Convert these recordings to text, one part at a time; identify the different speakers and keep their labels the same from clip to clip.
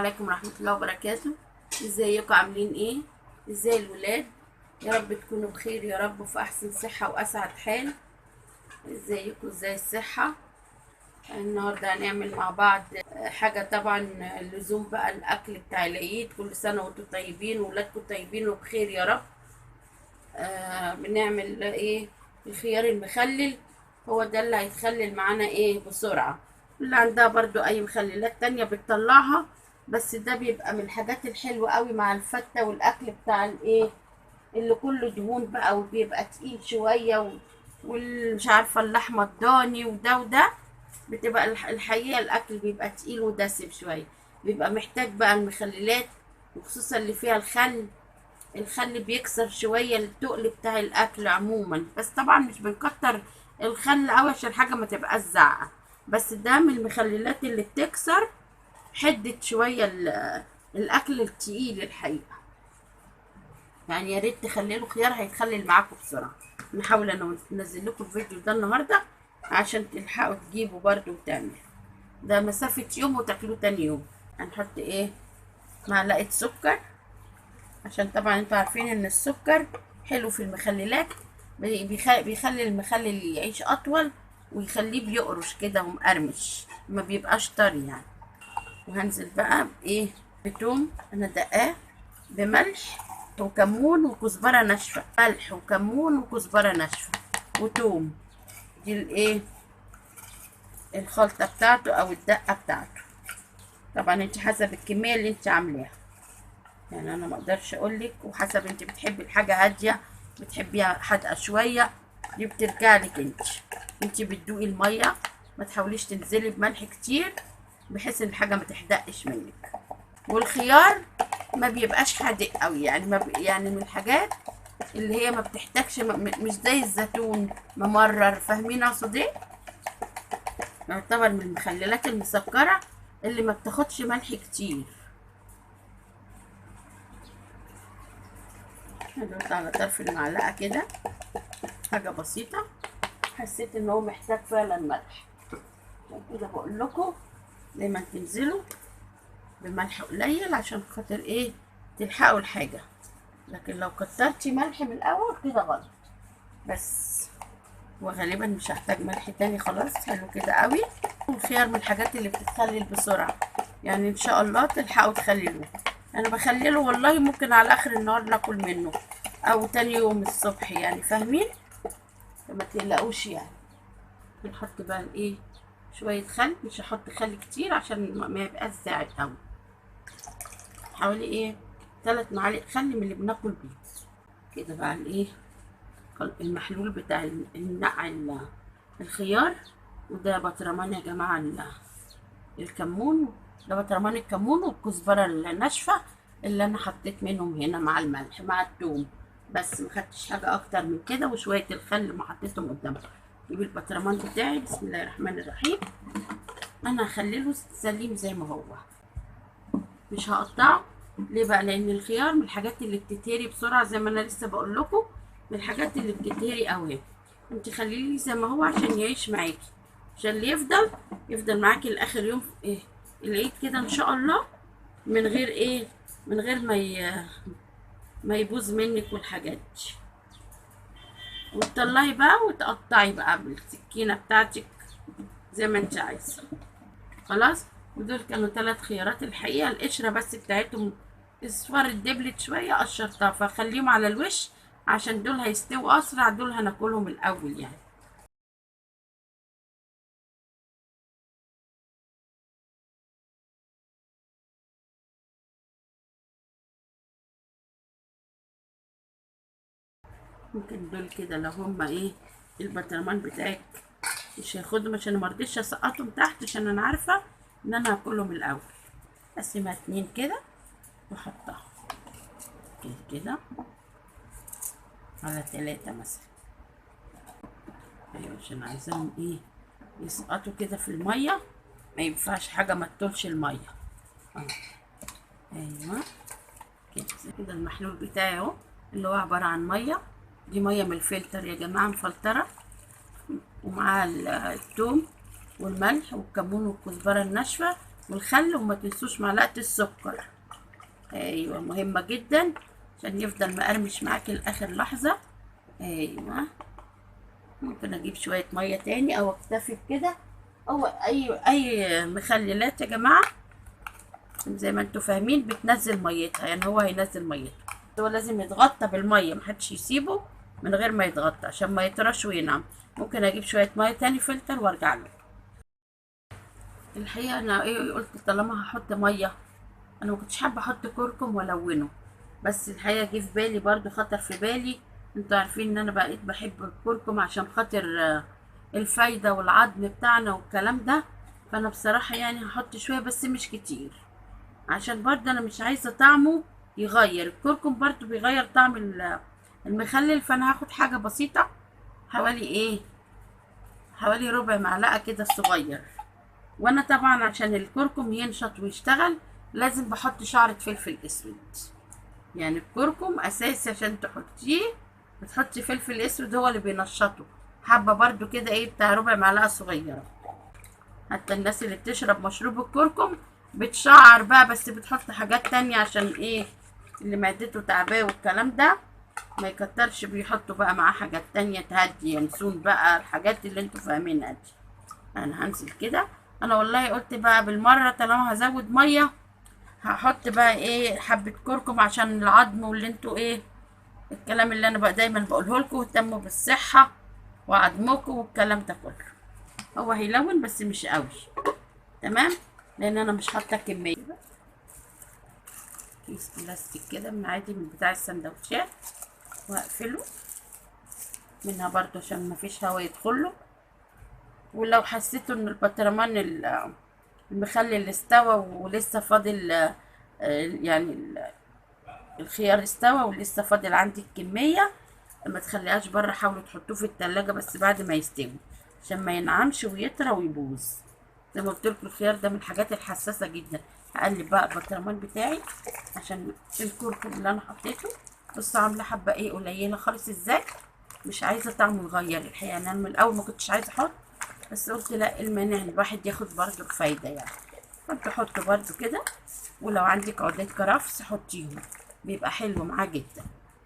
Speaker 1: عليكم ورحمة الله وبركاته. ازيكم عاملين ايه؟ ازاي الولاد؟ يا رب تكونوا بخير يا رب وفي احسن صحة واسعد حال. ازيكم؟ ازاي الصحة؟ النهاردة هنعمل مع بعض حاجة طبعا لزوم بقى الاكل بتاع العيد. كل سنة وانتم طيبين وولادكم طيبين وبخير يا رب. بنعمل ايه؟ الخيار المخلل. هو ده اللي هيتخلل معانا ايه بسرعة. اللي عندها برضو اي مخللات تانية بتطلعها، بس ده بيبقى من الحاجات الحلوة قوي مع الفتة والاكل بتاع الايه اللي كله دهون بقى وبيبقى تقيل شوية والمش عارفة اللحمة الضاني وده بتبقى الحقيقة الاكل بيبقى تقيل ودسم شوية. بيبقى محتاج بقى المخللات، وخصوصا اللي فيها الخل. الخل بيكسر شوية التقل بتاع الأكل عموما، بس طبعا مش بنكتر الخل أوي عشان حاجة ما تبقاش زعة. بس ده من المخللات اللي بتكسر حدة شوية الأكل التقيل الحقيقة. يعني يا ريت تخللوا خيار هيتخلل معاكم بسرعة. نحاول أنا ننزل لكم الفيديو ده النهاردة عشان تلحقوا تجيبوا برضو وتعملوا. ده مسافة يوم وتاكلوه تاني يوم. هنحط ايه؟ معلقة سكر، عشان طبعا انتوا عارفين ان السكر حلو في المخللات. بيخلي المخلل يعيش اطول ويخليه بيقرش كده ومقرمش، ما بيبقاش طري يعني. وهنزل بقى بايه؟ بتوم انا دقاه، بملح وكمون وكزبره ناشفه. ملح وكمون وكزبره ناشفه وتوم. دي الايه؟ الخلطه بتاعته او الدقه بتاعته. طبعا انت حسب الكميه اللي انت عاملاها، يعني انا ما اقدرش اقول لك، وحسب انت بتحبي الحاجه هاديه بتحبيها حادقه شويه، دي بترجع لك انت بتدوقي الميه. ما تحاوليش تنزلي بملح كتير بحيث ان الحاجه ما تحدقش منك. والخيار ما بيبقاش حادق قوي، يعني ما يعني من الحاجات اللي هي ما بتحتاجش مش زي الزيتون ممرر. فاهمين اقصد ايه؟ يعتبر من المخللات المسكره اللي ما بتاخدش ملح كتير. هدوس على طرف المعلقه كده، حاجه بسيطه. حسيت ان هو محتاج فعلا ملح، عشان كده بقول لكم دايما تنزلوا بملح قليل عشان خاطر ايه؟ تلحقوا الحاجه. لكن لو كترتي ملح من الاول كده غلط. بس وغالبا مش هحتاج ملح تاني، خلاص حلو كده قوي. والخيار من الحاجات اللي بتتخلل بسرعه، يعني ان شاء الله تلحقوا تخللوه. انا بخلله والله ممكن على اخر النهار ناكل منه او تاني يوم الصبح، يعني فاهمين؟ فما تقلقوش يعني. بنحط بقى ايه؟ شويه خل. مش هحط خل كتير عشان ما يبقاش زاعد قوي. حوالي ايه؟ 3 معالق خل من اللي بناكل بيه. كده بقى الايه؟ المحلول بتاع النقع الخيار. وده بطرمان يا جماعه الكمون. ده بطرمان الكمون والكزبره الناشفه اللي انا حطيت منهم هنا مع الملح مع الثوم. بس ما خدتش حاجه اكتر من كده، وشويه الخل ما حطيتهم قدامكم. اجيب البطرمان بتاعي، بسم الله الرحمن الرحيم. انا هخليه سليم زي ما هو، مش هقطعه. ليه بقى؟ لان الخيار من الحاجات اللي بتتهري بسرعه، زي ما انا لسه بقول لكم، من الحاجات اللي بتتهري قوي. انت خليه زي ما هو عشان يعيش معاكي، عشان اللي يفضل معاكي لاخر يوم ايه العيد كده ان شاء الله، من غير ايه؟ من غير ما يبوظ منك والحاجات دي. وتطلعي بقى وتقطعي بقى بالسكينه بتاعتك زي ما انت عايزه. خلاص. ودول كانوا 3 خيارات الحقيقه. القشره بس بتاعتهم اصفر الدبلت شويه قشرتها، فخليهم على الوش عشان دول هيستووا اسرع. دول هناكلهم الاول يعني. ممكن دول كده لو هما ايه البطرمان بتاعك مش هياخدهم، عشان مرضيش اسقطهم تحت عشان انا عارفه ان انا هاكلهم الاول. اقسمها 2 كده واحطها كده على 3 مثلا. ايوه عشان عايزاهم ايه؟ يسقطوا كده في الميه. ما ينفعش حاجه ما تطولش الميه. ايوه كده المحلول بتاعي اهو، اللي هو عباره عن ميه. دي ميه من الفلتر يا جماعه مفلتره، ومعاها الثوم والملح والكمون والكزبره الناشفه والخل، وما تنسوش معلقة السكر. ايوه مهمة جدا عشان يفضل مقرمش معاكي لاخر لحظة. ايوه. ممكن اجيب شوية مية تاني او اكتفي بكده. هو اي مخللات يا جماعة زي ما انتوا فاهمين بتنزل ميتها، يعني هو هينزل ميتها. هو لازم يتغطى بالمية، محدش يسيبه من غير ما يتغطى عشان ما يطرش وينعم. ممكن اجيب شوية مية تاني فلتر وارجع له. الحقيقة انا قلت طالما هحط مية، انا ما كنتش حابة احط كركم والونه، بس الحقيقة جه في بالي برضو، خطر في بالي. انتوا عارفين ان انا بقيت بحب الكركم عشان خاطر الفايدة والعظم بتاعنا والكلام ده. فانا بصراحة يعني هحط شوية بس مش كتير، عشان برضه انا مش عايزه طعمه يغير. الكركم برضه بيغير طعم المخلل. فانا هاخد حاجه بسيطه، حوالي حوالي ربع معلقه كده صغير. وانا طبعا عشان الكركم ينشط ويشتغل لازم بحط شعرة فلفل اسود. يعني الكركم اساسي عشان تحطيه بتحطي فلفل اسود، هو اللي بينشطه. حابه برضو كده بتاع ربع معلقه صغيره. حتى الناس اللي بتشرب مشروب الكركم بتشعر بقى، بس بتحط حاجات تانية عشان اللي معدته تعباه والكلام ده ما يكترش، بيحطوا بقى معاه حاجات تانية تهدي، ينسون بقى الحاجات اللي انتوا فاهمينها دي. انا هنزل كده. انا والله قلت بقى بالمرة طالما هزود مية هحط بقى حبة كركم عشان العظم، واللي انتوا الكلام اللي انا بقى دايما بقوله لكم، اهتموا بالصحة وعظمكم والكلام ده كله. هو هيلون بس مش قوي، تمام، لان انا مش حاطه كميه. كيس بلاستيك كده من عادي من بتاع السندوتشات، واقفله منها برضو عشان ما فيش هوا يدخله. ولو حسيتوا ان البطرمان المخلل استوى ولسه فاضل يعني الخيار استوى ولسه فاضل عندي الكميه، ما تخليهاش بره، حاولوا تحطوه في التلاجة بس بعد ما يستوي عشان ما ينعمش ويطرى ويبوظ. زي ما قلت لكم الخيار ده من الحاجات الحساسه جدا. هقلب بقى البطرمان بتاعي عشان الكركم اللي انا حطيته. بصوا عامله حبه قليله خالص ازاي، مش عايزه طعمه يغير الحقيقه. انا من الاول ما كنتش عايزه احط، بس قلت لا، المانع ان الواحد ياخد برضه الفايده يعني. فانت حط برضه كده، ولو عندك عودات كرفس حطيهم، بيبقى حلو معاه جدا،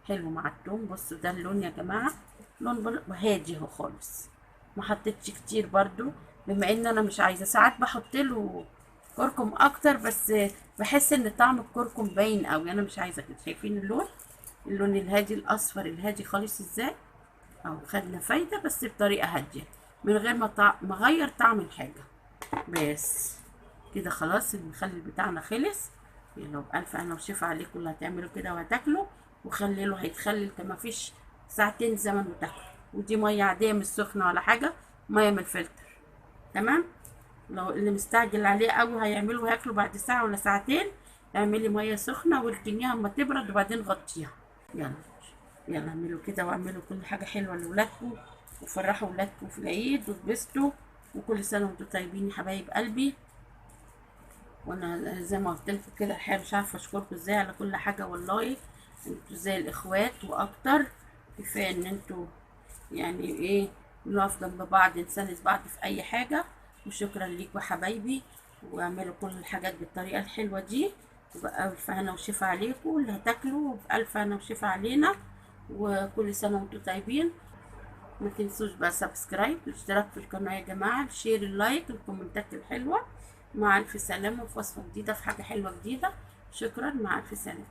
Speaker 1: حلو مع التوم. بصوا ده اللون يا جماعه، لون هادي اهو خالص، ما حطيتش كتير برضو، بما ان انا مش عايزه. ساعات بحط له كركم اكتر، بس بحس ان طعم الكركم باين قوي، انا مش عايزه كده. شايفين اللون الهادي الاصفر الهادي خالص ازاي، اهو خدنا فايده بس بطريقه هاديه من غير ما اغير طعم الحاجه. بس كده خلاص المخلل بتاعنا خلص. يلا بألف أنا وشفا عليكم اللي هتعملوا كده وهتاكلوا. وخللوا هيتخلل كما فيش ساعتين زمن وتاكلوا. ودي مية عادية مش سخنة ولا حاجة، مية من الفلتر، تمام. لو اللي مستعجل عليه قوي هيعملوا وهياكلوا بعد ساعة ولا ساعتين، اعملي مية سخنة واركنيها اما تبرد وبعدين غطيها. يلا يلا اعملوا كده، واعملوا كل حاجة حلوة لولادكم، وفرحوا ولادكم في العيد واتبسطوا. وكل سنة وانتم طيبين يا حبايب قلبي. وانا زي ما قلت لكم كده الحقيقه مش عارفه اشكركم ازاي على كل حاجه، والله انتوا زي الاخوات واكتر. كفايه ان انتوا يعني بنقف جنب بعض، نساند بعض في اي حاجه. وشكرا ليكوا حبايبي، واعملوا كل الحاجات بالطريقه الحلوه دي. وبألف هنا وشفا عليكم اللي هتاكلوا، وبألف هنا وشفا علينا. وكل سنه وانتم طيبين. ما تنسوش بقى سبسكرايب، الاشتراك في القناة يا جماعة، الشير، اللايك، الكومنتات الحلوة. مع ألف سلامة، وفي وصفة جديدة في حاجة حلوة جديدة. شكرا، مع ألف سلامة.